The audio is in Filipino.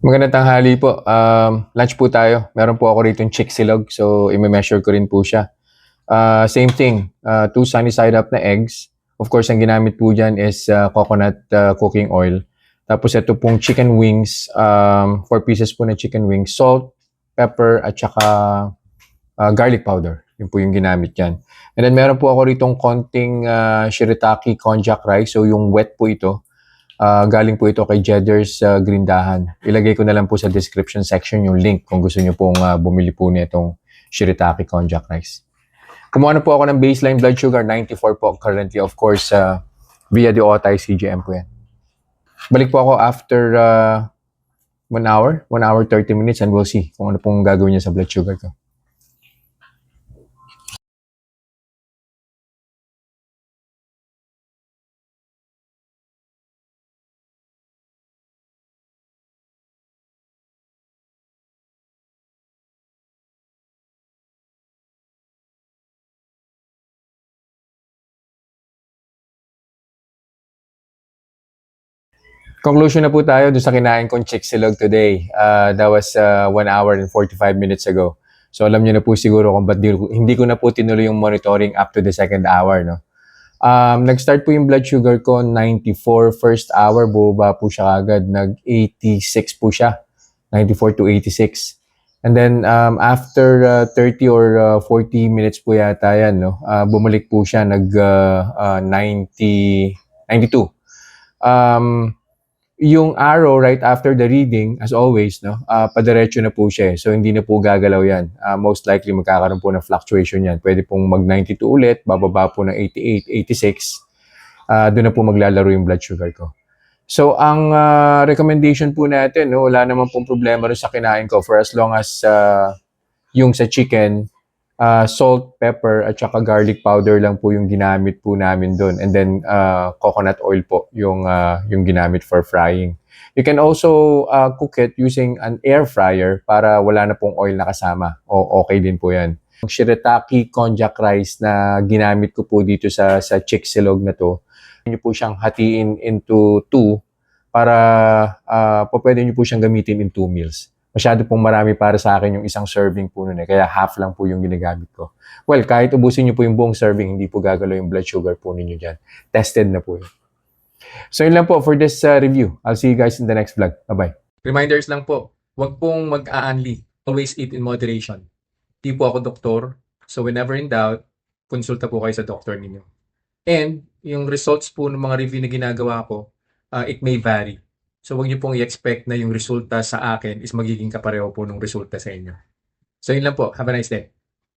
Magandang tanghali po. Lunch po tayo. Meron po ako rito yung chick silog. So, i-measure ko rin po siya. Same thing. 2 sunny side up na eggs. Of course, ang ginamit po dyan is coconut cooking oil. Tapos ito pong chicken wings. 4 pieces po na chicken wings. Salt, pepper, at saka garlic powder. Yun po yung ginamit dyan. And then meron po ako rito konting shirataki konjac rice. So, yung wet po ito. Galing po ito kay Jedder's Grindahan. Ilagay ko na lang po sa description section yung link kung gusto nyo pong bumili po nitong shirataki konjac rice. Kumuha na po ako ng baseline blood sugar, 94 po currently. Of course, via the Otay CGM po yan. Balik po ako after 1 hour, 1 hour 30 minutes and we'll see kung ano pong gagawin niya sa blood sugar ko. Conclusion na po tayo doon sa kinain kong chick silog today. That was 1 hour and 45 minutes ago. So alam niyo na po siguro kung ba't hindi ko na po tinuloy yung monitoring up to the second hour. No? Nag-start po yung blood sugar ko, 94 first hour, bumaba po siya agad. Nag-86 po siya, 94 to 86. And then after 30 or 40 minutes po yata yan, no? Bumalik po siya, 92. Yung arrow right after the reading, as always, no, padiretso na po siya. So, hindi na po gagalaw yan. Most likely, magkakaroon po ng fluctuation yan. Pwede pong mag-92 ulit, bababa po ng 88, 86. Doon na po maglalaro yung blood sugar ko. So, ang recommendation po natin, no, wala naman pong problema rin sa kinain ko for as long as yung sa chicken, salt, pepper, at saka garlic powder lang po yung ginamit po namin doon. And then, coconut oil po yung ginamit for frying. You can also cook it using an air fryer para wala na pong oil na kasama. Okay din po yan. Yung shirataki konjac rice na ginamit ko po dito sa chick silog na to, pwede nyo po siyang hatiin into 2 para pwede nyo po siyang gamitin in 2 meals. Masyado pong marami para sa akin yung isang serving po nun kaya half lang po yung ginagamit ko. Well, kahit ubusin nyo po yung buong serving, hindi po gagalaw yung blood sugar po ninyo dyan. Tested na po yun. So yun lang po for this review. I'll see you guys in the next vlog. Bye-bye. Reminders lang po, huwag pong mag-aanli. Always eat in moderation. Di po ako doktor, so whenever in doubt, konsulta po kayo sa doktor ninyo. And yung results po ng mga review na ginagawa ko, it may vary. So, huwag niyo pong i-expect na yung resulta sa akin is magiging kapareho po ng resulta sa inyo. So, yun lang po. Have a nice day.